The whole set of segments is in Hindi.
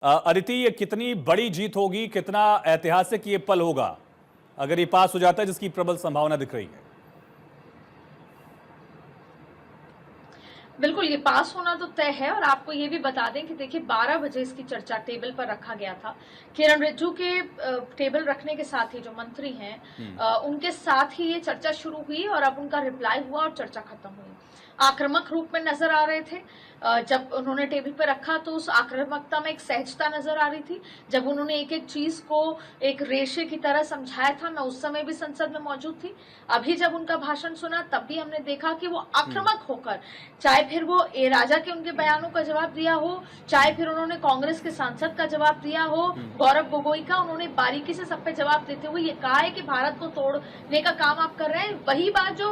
अदिति, ये कितनी बड़ी जीत होगी, कितना ऐतिहासिक ये पल होगा अगर ये पास हो जाता है, जिसकी प्रबल संभावना दिख रही है? बिल्कुल, ये पास होना तो तय है। और आपको ये भी बता दें कि देखिए 12 बजे इसकी चर्चा टेबल पर रखा गया था। किरण रिज्जू के टेबल रखने के साथ ही जो मंत्री हैं उनके साथ ही ये चर्चा शुरू हुई और अब उनका रिप्लाई हुआ और चर्चा खत्म हुई। आक्रामक रूप में नजर आ रहे थे। जब उन्होंने टेबल पर रखा तो उस आक्रामकता में एक सहजता नजर आ रही थी। जब उन्होंने एक एक चीज को एक रेशे की तरह समझाया था, मैं उस समय भी संसद में मौजूद थी। अभी जब उनका भाषण सुना तब भी हमने देखा कि वो आक्रामक होकर, चाहे फिर वो ए राजा के उनके बयानों का जवाब दिया हो, चाहे फिर उन्होंने कांग्रेस के सांसद का जवाब दिया हो, गौरव गोगोई का, उन्होंने बारीकी से सब पे जवाब देते हुए ये कहा है कि भारत को तोड़ने का काम आप कर रहे हैं। वही बात जो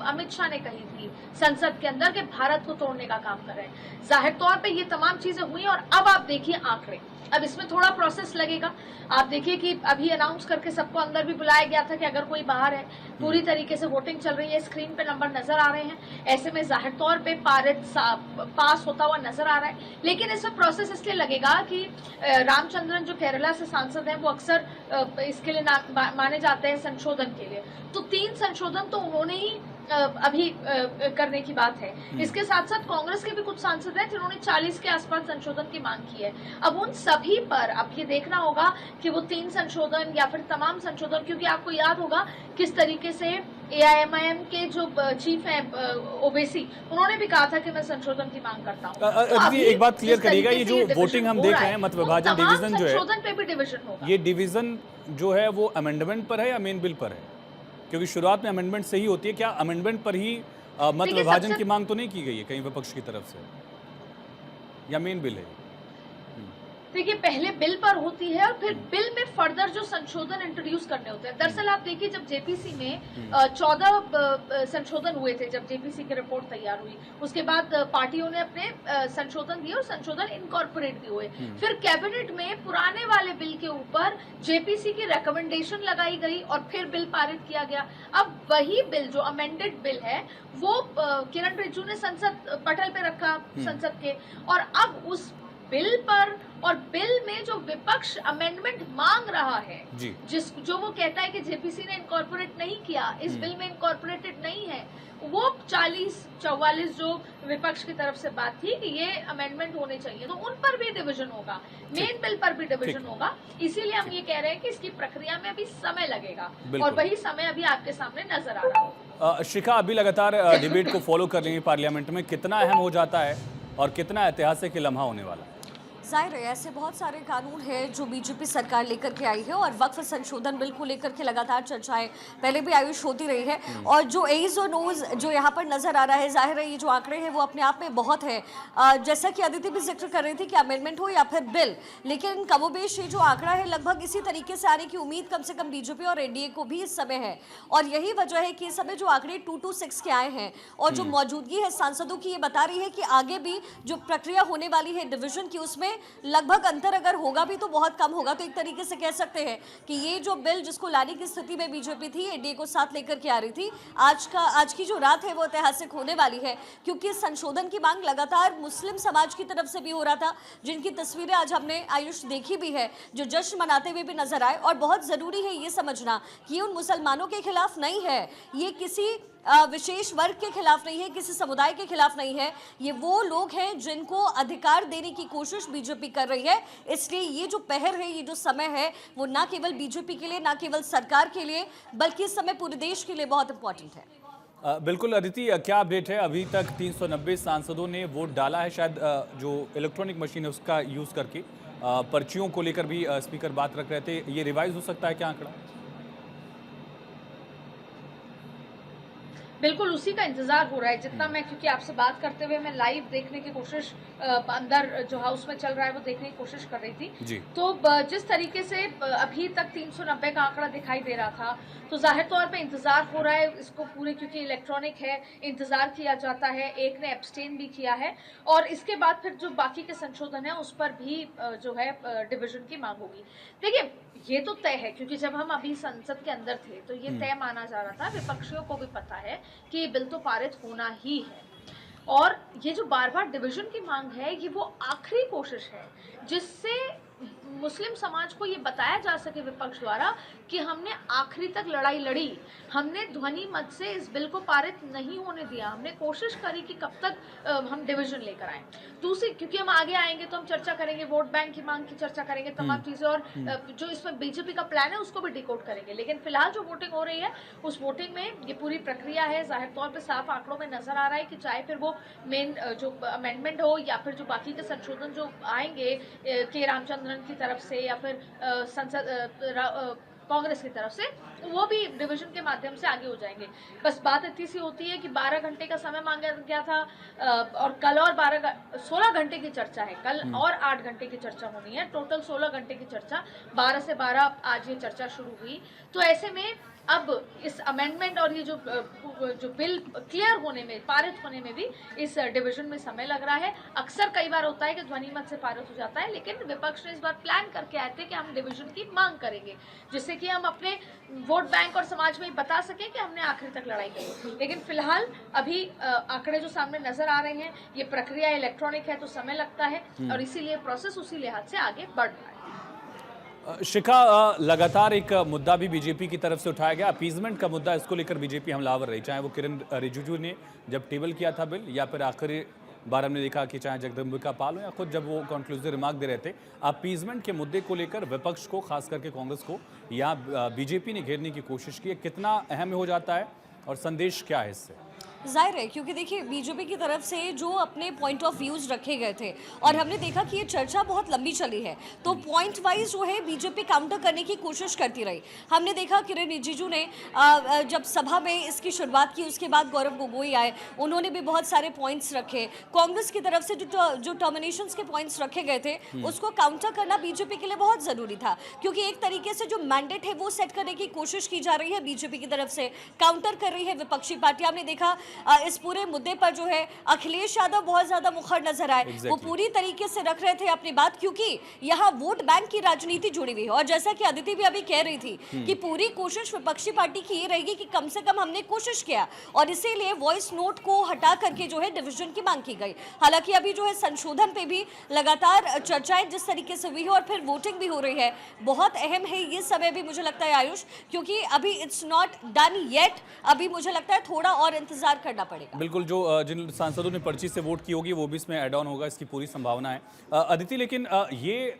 अमित शाह ने कही थी संसद के अंदर कि भारत को तोड़ने का काम कर रहे हैं। जाहिर तौर पे ये तमाम चीजें हुई और अब आप देखिए आंकड़े। अब इसमें थोड़ा प्रोसेस लगेगा। आप देखिए कि अभी अनाउंस करके सबको अंदर भी बुलाया गया था कि अगर कोई बाहर है, पूरी तरीके से वोटिंग चल रही है, स्क्रीन पे नंबर नजर आ रहे हैं। ऐसे में जाहिर तौर पे पास होता हुआ नजर आ रहा है। लेकिन इसमें प्रोसेस इसलिए लगेगा कि रामचंद्रन जो केरला से सांसद हैं वो अक्सर इसके लिए माने जाते हैं संशोधन के लिए। तो 3 संशोधन तो उन्होंने ही अभी करने की बात है। इसके साथ साथ कांग्रेस के भी कुछ सांसद हैं जिन्होंने 40 के आसपास संशोधन की मांग की है। अब उन सभी पर अब ये देखना होगा कि वो 3 संशोधन या फिर तमाम संशोधन, क्योंकि आपको याद होगा किस तरीके से एआईएमआईएम के जो चीफ हैं ओवैसी, उन्होंने भी कहा था कि मैं संशोधन की मांग करता हूँ। तो एक बात क्लियर करिएगा, ये जो वोटिंग हम देख रहे हैं, मत विभाजन डिवीजन जो है, संशोधन पे भी डिवीजन होगा। ये डिवीजन जो है वो अमेंडमेंट पर है या मेन बिल पर है? क्योंकि शुरुआत में अमेंडमेंट से ही होती है। क्या अमेंडमेंट पर ही मत विभाजन की मांग तो नहीं की गई है कहीं विपक्ष की तरफ से, या मेन बिल है? देखिए पहले बिल पर होती है और फिर बिल में फर्दर जो संशोधन इंट्रोड्यूस करने होते हैं। दरअसल आप देखिए जब जेपीसी में 14 संशोधन हुए थे, जब जेपीसी की रिपोर्ट तैयार हुई, उसके बाद पार्टियों ने अपने संशोधन दिए और संशोधन इनकॉर्पोरेट भी हुए। फिर कैबिनेट में पुराने वाले बिल के ऊपर जेपीसी की रिकमेंडेशन लगाई गई और फिर बिल पारित किया गया। अब वही बिल जो अमेंडेड बिल है वो किरण रिज्जू ने संसद पटल पे रखा संसद के, और अब उस बिल पर और बिल में जो विपक्ष अमेंडमेंट मांग रहा है, जो वो कहता है कि जेपीसी ने इनकॉर्पोरेट नहीं किया, इस बिल में इनकॉर्पोरेटेड नहीं है, वो 40-44 जो विपक्ष की तरफ से बात थी कि ये अमेंडमेंट होने चाहिए, तो उन पर भी डिवीजन होगा, मेन बिल पर भी डिवीजन होगा। इसीलिए हम ये कह रहे हैं कि इसकी प्रक्रिया में अभी समय लगेगा और वही समय अभी आपके सामने नजर आ रहा है। शिखा, अभी लगातार डिबेट को फॉलो कर रही है पार्लियामेंट में, कितना अहम हो जाता है और कितना ऐतिहासिक लम्हा होने वाला है? जाहिर है ऐसे बहुत सारे कानून हैं जो बीजेपी सरकार लेकर के आई है और वक्फ संशोधन बिल को लेकर के लगातार चर्चाएं पहले भी आयुष होती रही है। और जो एज और नोज जो यहाँ पर नजर आ रहा है, जाहिर है ये जो आंकड़े हैं वो अपने आप में बहुत है। जैसा कि अदिति भी जिक्र कर रही थी कि अमेंडमेंट हो या फिर बिल, लेकिन कमोबेश ये जो आंकड़ा है लगभग इसी तरीके से आने की उम्मीद कम से कम बीजेपी और एनडीए को भी इस समय है। और यही वजह है कि इस समय जो आंकड़े 226 के आए हैं और जो मौजूदगी है सांसदों की, ये बता रही है कि आगे भी जो प्रक्रिया होने वाली है डिवीजन की, उसमें लगभग अंतर अगर होगा भी तो बहुत कम होगा। तो एक तरीके से कह सकते हैं कि ये जो बिल जिसको लाने की स्थिति में बीजेपी थी, एनडीए को साथ लेकर के आ रही थी, आज की जो रात है वो ऐतिहासिक होने वाली है, क्योंकि संशोधन की मांग लगातार मुस्लिम समाज की तरफ से भी हो रहा था, जिनकी तस्वीरें आज हमने आयुष देखी भी है, जो जश्न मनाते हुए भी नजर आए। और बहुत जरूरी है ये समझना कि उन मुसलमानों के खिलाफ नहीं है, ये किसी विशेष वर्ग के खिलाफ नहीं है, किसी समुदाय के खिलाफ नहीं है, ये वो लोग हैं जिनको अधिकार देने की कोशिश बीजेपी कर रही है। इसलिए ये जो पहर है, ये जो समय है, वो ना केवल बीजेपी के लिए, ना केवल सरकार के लिए, बल्कि इस समय पूरे देश के लिए बहुत इंपॉर्टेंट है। बिल्कुल अदिति, क्या अपडेट है? अभी तक 390 सांसदों ने वोट डाला है, शायद जो इलेक्ट्रॉनिक मशीन है उसका यूज करके। पर्चियों को लेकर भी स्पीकर बात रख रहे थे, ये रिवाइज हो सकता है क्या आंकड़ा? बिल्कुल उसी का इंतजार हो रहा है। जितना मैं, क्योंकि आपसे बात करते हुए मैं लाइव देखने की कोशिश, अंदर जो हाउस में चल रहा है वो देखने की कोशिश कर रही थी, तो जिस तरीके से अभी तक 390 का आंकड़ा दिखाई दे रहा था, तो जाहिर तौर पे इंतजार हो रहा है इसको पूरे, क्योंकि इलेक्ट्रॉनिक है, इंतजार किया जाता है। एक ने एब्सटेन भी किया है और इसके बाद फिर जो बाकी के संशोधन है उस पर भी जो है डिवीजन की मांग होगी। देखिए ये तो तय है, क्योंकि जब हम अभी संसद के अंदर थे तो ये तय माना जा रहा था, विपक्षियों को भी पता है कि ये बिल तो पारित होना ही है। और ये जो बार बार डिवीजन की मांग है, ये वो आखिरी कोशिश है जिससे मुस्लिम समाज को ये बताया जा सके विपक्ष द्वारा कि हमने आखिरी तक लड़ाई लड़ी, हमने ध्वनि मत से इस बिल को पारित नहीं होने दिया, हमने कोशिश करी कि कब तक हम डिवीजन लेकर आए। दूसरी, क्योंकि हम आगे आएंगे तो हम चर्चा करेंगे, वोट बैंक की मांग की चर्चा करेंगे, तमाम चीजें, और जो इसमें बीजेपी का प्लान है उसको भी डिकोड करेंगे। लेकिन फिलहाल जो वोटिंग हो रही है उस वोटिंग में ये पूरी प्रक्रिया है, जाहिर तौर पर साफ आंकड़ों में नजर आ रहा है कि चाहे फिर वो मेन जो अमेंडमेंट हो या फिर जो बाकी के संशोधन जो आएंगे के रामचंद्रन की तरफ से या फिर संसद कांग्रेस की तरफ से, वो भी डिवीजन के माध्यम से आगे हो जाएंगे। बस बात इतनी सी होती है कि 12 घंटे का समय मांगा गया था और कल और 16 घंटे की चर्चा है, कल और 8 घंटे की चर्चा होनी है, टोटल 16 घंटे की चर्चा, 12 से 12 आज ये चर्चा शुरू हुई। तो ऐसे में अब इस अमेंडमेंट और ये जो बिल क्लियर होने में, पारित होने में भी इस डिवीजन में समय लग रहा है। अक्सर कई बार होता है कि ध्वनि मत से पारित हो जाता है, लेकिन विपक्ष ने इस बार प्लान करके आए थे कि हम डिवीजन की मांग करेंगे, जिससे कि हम अपने वोट बैंक और समाज में बता सकें कि हमने आखिर तक लड़ाई की। लेकिन फिलहाल अभी आंकड़े जो सामने नजर आ रहे हैं, ये प्रक्रिया इलेक्ट्रॉनिक है तो समय लगता है और इसीलिए प्रोसेस उसी लिहाज से आगे बढ़ रहा है। शिखा, लगातार एक मुद्दा भी बीजेपी की तरफ से उठाया गया, अपीजमेंट का मुद्दा, इसको लेकर बीजेपी हमलावर रही, चाहे वो किरण रिजिजू ने जब टेबल किया था बिल, या फिर आखिरी बार हमने देखा कि चाहे जगदम्बिका पाल हो या खुद जब वो कंक्लूसिव रिमार्क दे रहे थे। अपीजमेंट के मुद्दे को लेकर विपक्ष को, खास करके कांग्रेस को, या बीजेपी ने घेरने की कोशिश की है, कितना अहम हो जाता है और संदेश क्या है इससे? जाहिर है, क्योंकि देखिए बीजेपी की तरफ से जो अपने पॉइंट ऑफ व्यूज रखे गए थे और हमने देखा कि ये चर्चा बहुत लंबी चली है, तो पॉइंट वाइज जो है बीजेपी काउंटर करने की कोशिश करती रही। हमने देखा किरण रिजिजू ने जब सभा में इसकी शुरुआत की, उसके बाद गौरव गोगोई आए, उन्होंने भी बहुत सारे पॉइंट्स रखे। कांग्रेस की तरफ से जो टर्मिनेशन के पॉइंट्स रखे गए थे उसको काउंटर करना बीजेपी के लिए बहुत ज़रूरी था, क्योंकि एक तरीके से जो मैंडेट है वो सेट करने की कोशिश की जा रही है बीजेपी की तरफ से, काउंटर कर रही है विपक्षी पार्टी। हमने देखा इस पूरे मुद्दे पर जो है अखिलेश यादव बहुत ज्यादा मुखर नजर आए। वो पूरी तरीके से रख रहे थे अपनी बात, क्योंकि यहाँ वोट बैंक की राजनीति जुड़ी हुई है। और जैसा कि अदिति भी अभी कह रही थी कि पूरी कोशिश विपक्षी पार्टी की ये रहेगी कि कम से कम हमने कोशिश किया, और इसीलिए वॉइस नोट को हटा करके जो है डिवीजन की मांग की गई। हालांकि अभी जो है संशोधन पे भी लगातार चर्चाएं जिस तरीके से हुई है और फिर वोटिंग भी हो रही है, बहुत अहम है ये समय भी, मुझे लगता है आयुष, क्योंकि अभी इट्स नॉट डन येट, अभी मुझे लगता है थोड़ा और इंतजार करना पड़ेगा। बिल्कुल, जो जिन सांसदों ने पर्ची से वोट की होगी वो भी इसमें ऐड ऑन होगा, इसकी पूरी संभावना है। अदिति, लेकिन ये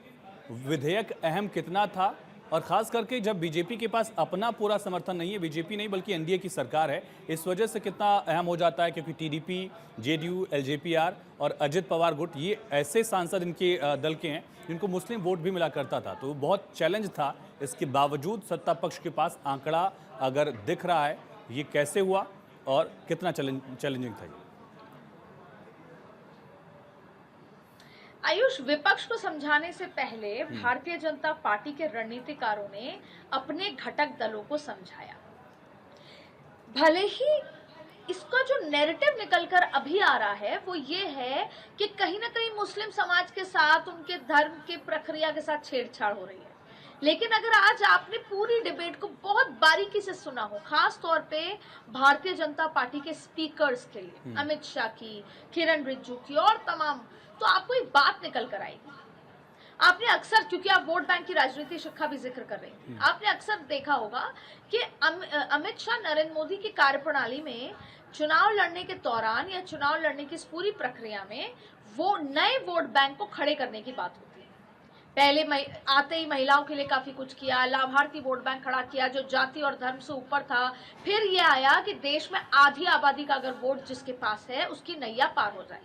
विधेयक अहम कितना था, और खास करके जब बीजेपी के पास अपना पूरा समर्थन नहीं है, बीजेपी नहीं बल्कि एनडीए की सरकार है, इस वजह से कितना अहम हो जाता है, क्योंकि टीडीपी, जेडीयू, एलजेपीआर और अजित पवार गुट, ये ऐसे सांसद इनके दल के हैं जिनको मुस्लिम वोट भी मिला करता था, तो बहुत चैलेंज था। इसके बावजूद सत्ता पक्ष के पास आंकड़ा अगर दिख रहा है, ये कैसे हुआ और कितना चैलेंजिंग था? आयुष, विपक्ष को समझाने से पहले भारतीय जनता पार्टी के रणनीतिकारों ने अपने घटक दलों को समझाया। भले ही इसका जो नैरेटिव निकलकर अभी आ रहा है वो ये है कि कहीं ना कहीं मुस्लिम समाज के साथ, उनके धर्म की प्रक्रिया के साथ छेड़छाड़ हो रही है, लेकिन अगर आज आपने पूरी डिबेट को बहुत बारीकी से सुना हो, खास तौर पे भारतीय जनता पार्टी के स्पीकर्स के लिए, अमित शाह की, किरण रिजिजू की और तमाम, तो आपको एक बात निकल कर आएगी। आपने अक्सर, क्योंकि आप वोट बैंक की राजनीति शिक्षा भी जिक्र कर रहे हैं, आपने अक्सर देखा होगा कि अमित शाह नरेंद्र मोदी की कार्यप्रणाली में चुनाव लड़ने के दौरान या चुनाव लड़ने की इस पूरी प्रक्रिया में वो नए वोट बैंक को खड़े करने की बात होती है। पहले आते ही महिलाओं के लिए काफी कुछ किया, लाभार्थी वोट बैंक खड़ा किया जो जाति और धर्म से ऊपर था। फिर ये आया कि देश में आधी आबादी का अगर वोट जिसके पास है उसकी नैया पार हो जाए।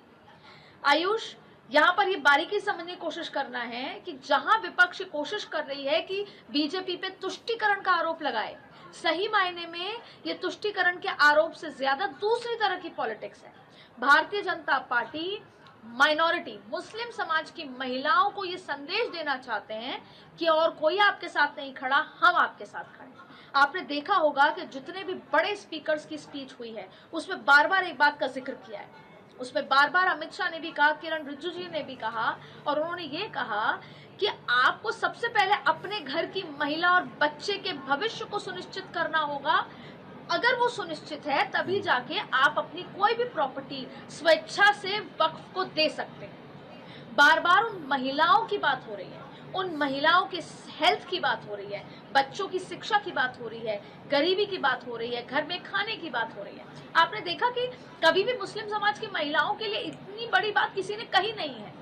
आयुष, यहाँ पर ये बारीकी समझने की कोशिश करना है कि जहां विपक्ष कोशिश कर रही है कि बीजेपी पे तुष्टीकरण का आरोप लगाए, सही मायने में ये तुष्टीकरण के आरोप से ज्यादा दूसरी तरह की पॉलिटिक्स है। भारतीय जनता पार्टी माइनॉरिटी, मुस्लिम समाज की महिलाओं को ये संदेश देना चाहते हैं कि और कोई आपके साथ नहीं खड़ा, हम आपके साथ खड़े। आपने देखा होगा कि जितने भी बड़े स्पीकर्स की स्पीच हुई है उसमें बार बार एक बात का जिक्र किया है, उसमें बार बार अमित शाह ने भी कहा, किरण रिजिजू जी ने भी कहा, और उन्होंने ये कहा कि आपको सबसे पहले अपने घर की महिला और बच्चे के भविष्य को सुनिश्चित करना होगा, अगर वो सुनिश्चित है तभी जाके आप अपनी कोई भी प्रॉपर्टी स्वेच्छा से वक्फ को दे सकते हैं। बार बार उन महिलाओं की बात हो रही है, उन महिलाओं के हेल्थ की बात हो रही है, बच्चों की शिक्षा की बात हो रही है, गरीबी की बात हो रही है, घर में खाने की बात हो रही है। आपने देखा कि कभी भी मुस्लिम समाज की महिलाओं के लिए इतनी बड़ी बात किसी ने कही नहीं है।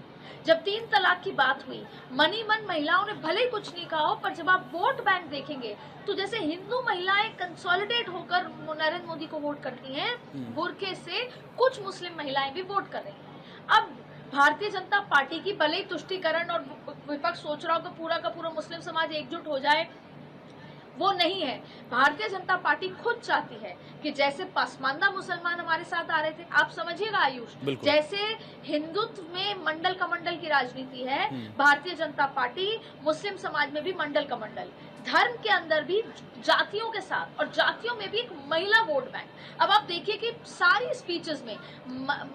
जब 3 तलाक की बात हुई, मनी मन महिलाओं ने भले ही कुछ नहीं कहा हो, पर जब आप वोट बैंक देखेंगे तो जैसे हिंदू महिलाएं कंसोलिडेट होकर नरेंद्र मोदी को वोट करती हैं, बुरके से कुछ मुस्लिम महिलाएं भी वोट कर रही हैं। अब भारतीय जनता पार्टी की भले ही तुष्टीकरण और विपक्ष सोच रहा हो कि पूरा का पूरा मुस्लिम समाज एकजुट हो जाए, वो नहीं है। भारतीय जनता पार्टी खुद चाहती है कि जैसे पसमानदा मुसलमान हमारे साथ आ रहे थे, आप समझिएगा आयुष, जैसे हिंदुत्व में मंडल कमंडल की राजनीति है, भारतीय जनता पार्टी मुस्लिम समाज में भी मंडल कमंडल, धर्म के अंदर भी जातियों के साथ, और जातियों में भी एक महिला वोट बैंक। अब आप देखिए कि सारी स्पीचेस में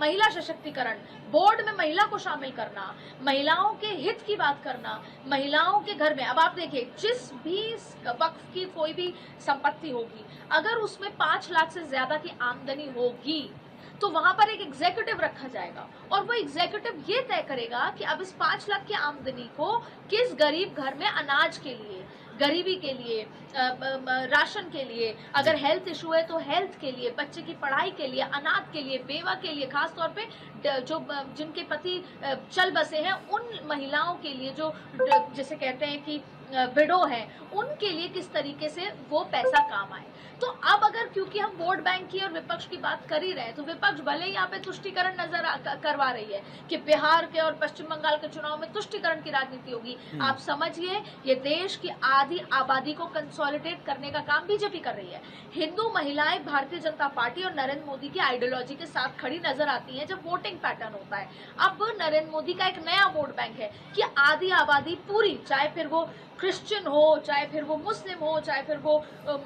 महिला सशक्तिकरण, बोर्ड में महिला को शामिल करना, महिलाओं के हित की बात करना, महिलाओं के घर में, अब आप देखिए जिस भी वक्फ की कोई भी संपत्ति होगी, अगर उसमें 5 लाख से ज्यादा की आमदनी होगी तो वहां पर एक एग्जीक्यूटिव रखा जाएगा, और वो एग्जीक्यूटिव ये तय करेगा कि अब इस 5 लाख की आमदनी को किस गरीब घर में अनाज के लिए, गरीबी के लिए, राशन के लिए, अगर हेल्थ इशू है तो हेल्थ के लिए, बच्चे की पढ़ाई के लिए, अनाथ के लिए, बेवा के लिए, खास तौर पे जो जिनके पति चल बसे हैं उन महिलाओं के लिए, जो जैसे कहते हैं कि विडो है, उनके लिए किस तरीके से वो पैसा काम आए। तो अब अगर क्योंकि हम वोट बैंक की और विपक्ष की बात कर ही रहे हैं, तो विपक्ष भले ही यहाँ पे तुष्टीकरण करवा रही है कि बिहार के और पश्चिम बंगाल के चुनाव में तुष्टीकरण की राजनीति होगी। आप समझिए, ये देश की आधी आबादी को कंसोलिडेट करने का काम बीजेपी कर रही है। हिंदू महिलाएं भारतीय जनता पार्टी और नरेंद्र मोदी की आइडियोलॉजी के साथ खड़ी नजर आती है जब वोटिंग पैटर्न होता है। अब नरेंद्र मोदी का एक नया वोट बैंक है कि आधी आबादी पूरी, चाहे फिर वो क्रिश्चियन हो, चाहे फिर वो मुस्लिम हो, चाहे फिर वो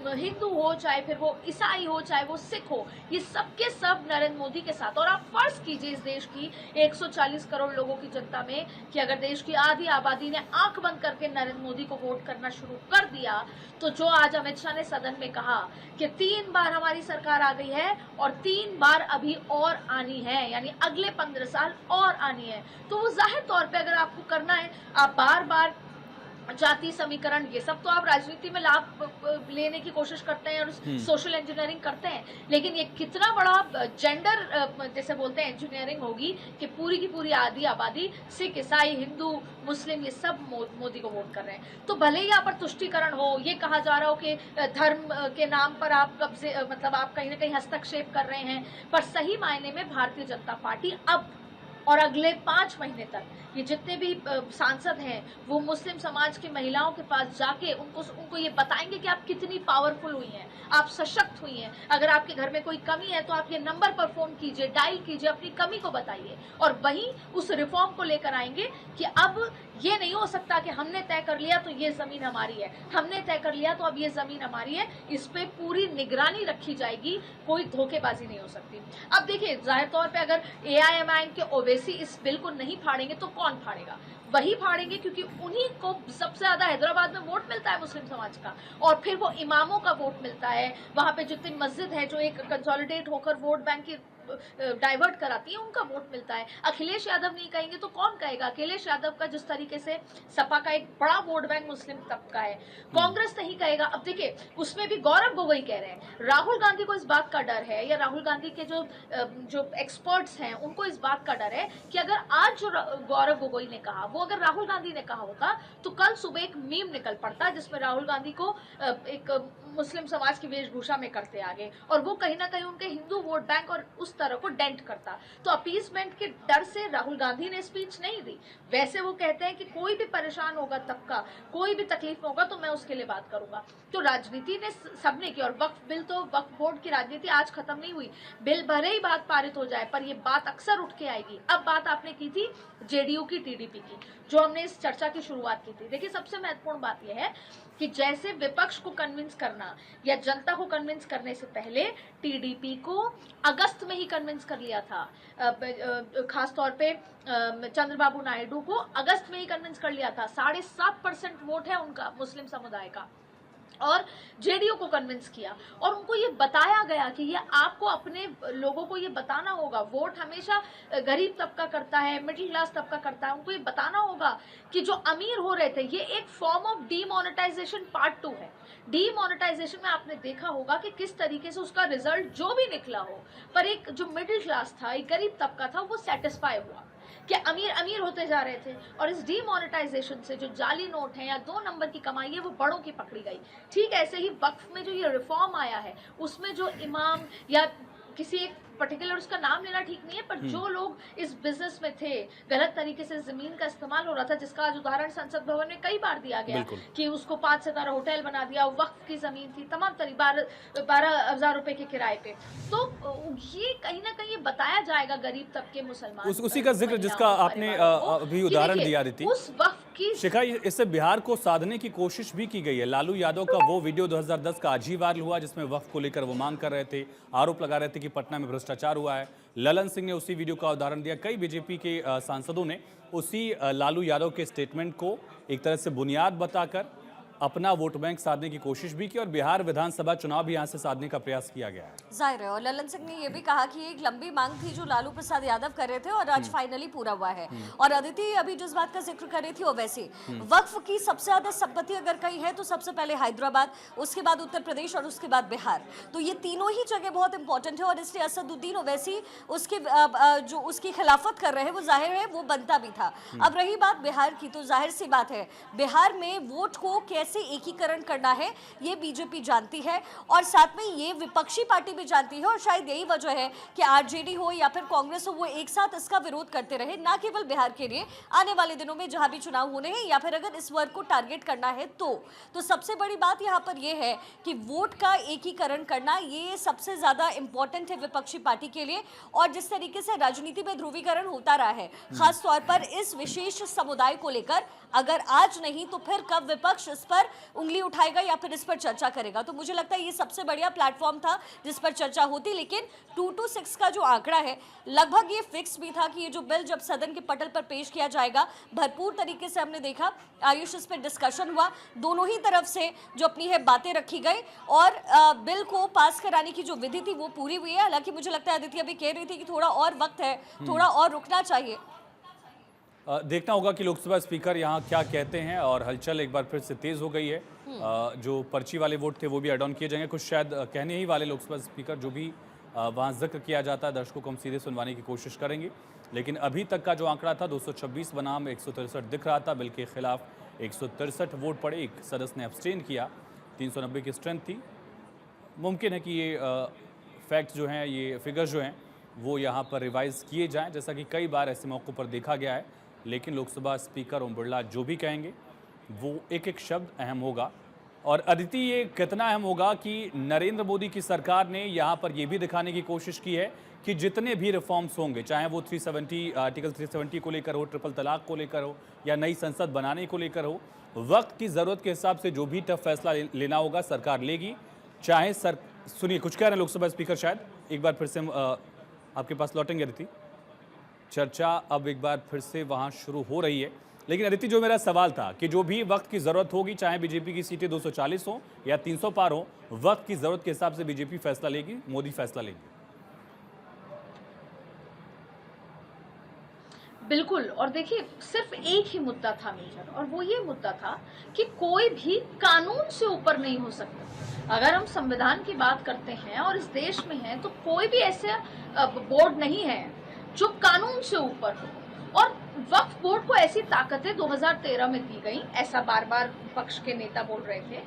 हिंदू हो, चाहे फिर वो ईसाई हो, चाहे वो सिख हो, ये सब के सब नरेंद्र मोदी के साथ। और आप फर्ज कीजिए इस देश की 140 करोड़ लोगों की जनता में कि अगर देश की आधी आबादी ने आंख बंद करके नरेंद्र मोदी को वोट करना शुरू कर दिया, तो जो आज अमित शाह ने सदन में कहा कि 3 बार हमारी सरकार आ गई है और 3 बार अभी और आनी है, यानी अगले 15 साल और आनी है, तो वो जाहिर तौर पे अगर आपको करना है, आप बार बार जाति समीकरण, ये सब तो आप राजनीति में लाभ लेने की कोशिश करते हैं और सोशल इंजीनियरिंग करते हैं, लेकिन ये कितना बड़ा जेंडर जैसे बोलते हैं इंजीनियरिंग होगी कि पूरी की पूरी आधी आबादी, सिख, ईसाई, हिंदू, मुस्लिम, ये सब मोदी को वोट कर रहे हैं। तो भले ही यहाँ पर तुष्टीकरण हो, ये कहा जा रहा हो कि धर्म के नाम पर आप कब्जे, मतलब आप कहीं ना कहीं हस्तक्षेप कर रहे हैं, पर सही मायने में भारतीय जनता पार्टी अब और अगले 5 महीने तक ये जितने भी सांसद हैं वो मुस्लिम समाज की महिलाओं के पास जाके उनको ये बताएंगे कि आप कितनी पावरफुल हुई हैं, आप सशक्त हुई हैं। अगर आपके घर में कोई कमी है तो आप ये नंबर पर फोन कीजिए, डायल कीजिए, अपनी कमी को बताइए, और वहीं उस रिफॉर्म को लेकर आएंगे कि अब ये नहीं हो सकता कि हमने तय कर लिया तो ये जमीन हमारी है, हमने तय कर लिया तो अब ये जमीन हमारी है, इस पे पूरी निगरानी रखी जाएगी, कोई धोखेबाजी नहीं हो सकती। अब देखिए, जाहिर तौर पे अगर एआईएमआईएम के ओवैसी इस बिल को नहीं फाड़ेंगे तो कौन फाड़ेगा? वही फाड़ेंगे, क्योंकि उन्हीं को सबसे ज्यादा हैदराबाद में वोट मिलता है मुस्लिम समाज का, और फिर वो इमामों का वोट मिलता है, वहां पे जितनी मस्जिद है जो एक कंसोलिडेट होकर वोट बैंक की डाइवर्ट कराती है, उनका वोट मिलता है। अखिलेश यादव नहीं कहेंगे तो कौन कहेगा? अखिलेश यादव का जिस तरीके से सपा का एक बड़ा वोट बैंक मुस्लिम तबका है, कांग्रेस नहीं कहेगा। अब देखिए, उसमें भी गौरव गोगोई कह रहे हैं, राहुल गांधी को इस बात का डर है, या राहुल गांधी के जो एक्सपर्ट्स हैं उनको इस बात का डर है कि अगर आज जो गौरव गोगोई ने कहा, वो अगर राहुल गांधी ने कहा होता तो कल सुबह एक मीम निकल पड़ता जिसमें राहुल गांधी को एक मुस्लिम समाज की वेशभूषा में करते आगे, और वो कहीं ना कहीं उनके हिंदू वोट बैंक और उस तरह को डेंट करता। तो अपीसमेंट के डर से राहुल गांधी ने स्पीच नहीं दी। वैसे वो कहते हैं कि कोई भी परेशान होगा तबका, कोई भी तकलीफ में होगा तो मैं उसके लिए बात करूंगा। तो राजनीति ने सबने की, और वक्फ बिल तो वक्फ बोर्ड की राजनीति आज खत्म नहीं हुई। बिल भले ही बात पारित हो जाए, पर ये बात अक्सर उठ के आएगी। अब बात आपने की थी जेडीयू की, टीडीपी की, जो हमने इस चर्चा की शुरुआत की थी। देखिए, सबसे महत्वपूर्ण बात यह है कि जैसे विपक्ष को कन्विंस करना या जनता को कन्विंस करने से पहले टीडीपी को अगस्त में ही कन्विंस कर लिया था, खास तौर पे चंद्रबाबू नायडू को अगस्त में ही कन्विंस कर लिया था। 7.5% वोट है उनका, मुस्लिम समुदाय का। और जेडीयू को कन्विंस किया और उनको ये बताया गया कि ये आपको अपने लोगों को ये बताना होगा, वोट हमेशा गरीब तबका करता है, मिडिल क्लास तबका करता है, उनको ये बताना होगा कि जो अमीर हो रहे थे ये एक फॉर्म ऑफ डीमोनेटाइजेशन पार्ट 2 है। डीमोनेटाइजेशन में आपने देखा होगा कि किस तरीके से उसका रिजल्ट जो भी निकला हो, पर एक जो मिडिल क्लास था, एक गरीब तबका था, वो सेटिस्फाई हुआ कि अमीर अमीर होते जा रहे थे। और इस डीमोनेटाइजेशन से जो जाली नोट है या 2 नंबर की कमाई है वो बड़ों की पकड़ी गई। ठीक ऐसे ही वक्फ में जो ये रिफॉर्म आया है उसमें जो इमाम या किसी एक पर्टिकुलर, उसका नाम लेना ठीक नहीं है, पर जो लोग इस बिजनेस में थे, गलत तरीके से जमीन का इस्तेमाल हो रहा था, जिसका आज उदाहरण संसद भवन में कई बार दिया गया कि उसको 5 सितारा होटल बना दिया, वक्फ की जमीन थी, तमाम 12,000 रुपए के किराए पे। तो ये कहीं ना कहीं बताया जाएगा गरीब तबके मुसलमान उसी का जिक्र जिसका आपने अभी उदाहरण दिया रीति, उस वक्फ की शिखा, इससे बिहार को साधने की कोशिश भी की गई है। लालू यादव का वो वीडियो 2010 का आज ही वायरल हुआ जिसमें वक्फ को लेकर वो मांग कर रहे थे, आरोप लगा रहे थे कि पटना में भ्रष्टाचार हुआ है। ललन सिंह ने उसी वीडियो का उदाहरण दिया। कई बीजेपी के सांसदों ने उसी लालू यादव के स्टेटमेंट को एक तरह से बुनियाद बताकर अपना वोट बैंक साधने की कोशिश भी की और बिहार विधानसभा चुनाव भी यहां से साधने का प्रयास किया गया है। जाहिर है, और ललन सिंह ने यह भी कहा कि एक लंबी मांग थी जो लालू प्रसाद यादव कर रहे थे और आज फाइनली पूरा हुआ है। और अदिति अभी जिस बात का जिक्र कर रही थी वो वैसे वक्फ की सबसे ज्यादा संपत्ति अगर कहीं है तो सबसे पहले हैदराबाद, उसके बाद उत्तर प्रदेश और उसके बाद बिहार। तो ये तीनों ही जगह बहुत इंपॉर्टेंट है और इसलिए असदुद्दीन ओवैसी उसके जो उसकी खिलाफत कर रहे हैं वो जाहिर है वो बनता भी था। अब रही बात बिहार की, तो जाहिर सी बात है बिहार में वोट को कैसे एकीकरण करना है ये बीजेपी जानती है और साथ में ये विपक्षी पार्टी भी जानती है। और शायद यही वजह है कि आरजेडी हो या फिर कांग्रेस हो वो एक साथ इसका विरोध करते रहे, ना केवल बिहार के लिए, आने वाले दिनों में जहां भी चुनाव होने हैं या फिर अगर इस वर्ग को टारगेट करना है तो सबसे बड़ी बात यहां पर यह है कि वोट का एकीकरण करना ये सबसे ज्यादा इंपॉर्टेंट है विपक्षी पार्टी के लिए। और जिस तरीके से राजनीति में ध्रुवीकरण होता रहा है खासतौर पर इस विशेष समुदाय को लेकर, अगर आज नहीं तो फिर कब विपक्ष इस पर उंगली उठाएगा या फिर इस पर चर्चा करेगा। तो मुझे लगता है ये सबसे बढ़िया प्लेटफॉर्म था जिस पर चर्चा होती। लेकिन 226 का जो आंकड़ा है लगभग ये फिक्स भी था कि ये जो बिल जब सदन के पटल पर पेश किया जाएगा, भरपूर तरीके से हमने देखा आयुष इस पर डिस्कशन हुआ, दोनों ही तरफ से जो अपनी है बातें रखी गई और बिल को पास कराने की जो विधि थी वो पूरी हुई है। हालांकि मुझे लगता है अदिति अभी कह रही थी कि थोड़ा और वक्त है, थोड़ा और रुकना चाहिए। देखना होगा कि लोकसभा स्पीकर यहाँ क्या कहते हैं और हलचल एक बार फिर से तेज हो गई है। जो पर्ची वाले वोट थे वो भी एड ऑन किए जाएंगे, कुछ शायद कहने ही वाले लोकसभा स्पीकर जो भी वहाँ जिक्र किया जाता है दर्शकों को हम सीधे सुनवाने की कोशिश करेंगे। लेकिन अभी तक का जो आंकड़ा था 226 बनाम 163 दिख रहा था। बिल के खिलाफ 163 वोट पड़े, एक सदस्य ने अब्सटेन किया, 390 की स्ट्रेंथ थी। मुमकिन है कि ये फैक्ट जो हैं, ये फिगर्स जो हैं वो यहाँ पर रिवाइज किए जाएँ, जैसा कि कई बार ऐसे मौक़ों पर देखा गया है। लेकिन लोकसभा स्पीकर ओम बिरला जो भी कहेंगे वो एक एक शब्द अहम होगा। और अदिति, ये कितना अहम होगा कि नरेंद्र मोदी की सरकार ने यहाँ पर ये भी दिखाने की कोशिश की है कि जितने भी रिफॉर्म्स होंगे, चाहे वो 370 आर्टिकल 370 को लेकर हो, ट्रिपल तलाक को लेकर हो या नई संसद बनाने को लेकर हो, वक्त की ज़रूरत के हिसाब से जो भी टफ फैसला लेना होगा सरकार लेगी। चाहे सुनिए, कुछ कह रहे हैं लोकसभा स्पीकर, शायद एक बार फिर से आपके पास लौटेंगे अदिति। चर्चा अब एक बार फिर से वहाँ शुरू हो रही है। लेकिन अदिति, जो मेरा सवाल था कि जो भी वक्त की ज़रूरत होगी, चाहे बीजेपी की सीटें 240 हो या 300 पार हो, वक्त की ज़रूरत के हिसाब से बीजेपी फैसला लेगी, मोदी फैसला लेंगे। बिल्कुल। और देखिए, सिर्फ एक ही मुद्दा था मेजर, और वो ये मुद्दा था कि कोई भी कानून से ऊपर नहीं हो सकता। अगर हम संविधान की बात करते हैं और इस देश में है तो कोई भी ऐसे बोर्ड नहीं है जो कानून से ऊपर हो। और वक्फ बोर्ड को ऐसी ताकतें 2013 में दी गई, ऐसा बार बार पक्ष के नेता बोल रहे थे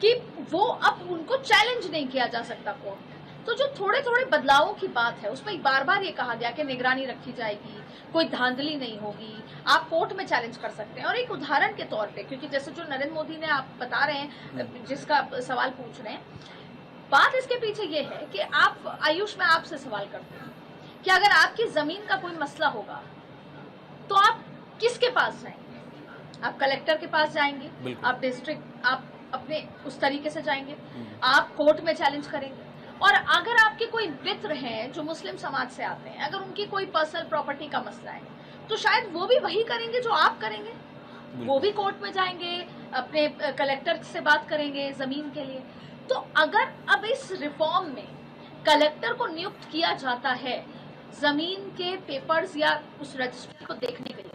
कि वो अब उनको चैलेंज नहीं किया जा सकता कोर्ट में। तो जो थोड़े थोड़े बदलावों की बात है उसमें बार बार ये कहा गया कि निगरानी रखी जाएगी, कोई धांधली नहीं होगी, आप कोर्ट में चैलेंज कर सकते हैं। और एक उदाहरण के तौर पे, क्योंकि जैसे जो नरेंद्र मोदी ने आप बता रहे हैं, जिसका सवाल पूछ रहे हैं, बात इसके पीछे ये है कि आप, आयुष, मैं आपसे सवाल करते हैं कि अगर आपकी जमीन का कोई मसला होगा तो आप किसके पास जाएंगे? आप कलेक्टर के पास जाएंगे, आप डिस्ट्रिक्ट, आप अपने उस तरीके से जाएंगे, आप कोर्ट में चैलेंज करेंगे। और अगर आपके कोई मित्र हैं जो मुस्लिम समाज से आते हैं, अगर उनकी कोई पर्सनल प्रॉपर्टी का मसला है तो शायद वो भी वही करेंगे जो आप करेंगे, वो भी कोर्ट में जाएंगे, अपने कलेक्टर से बात करेंगे जमीन के लिए। तो अगर अब इस रिफॉर्म में कलेक्टर को नियुक्त किया जाता है जमीन के पेपर्स या उस रजिस्ट्री को देखने के लिए,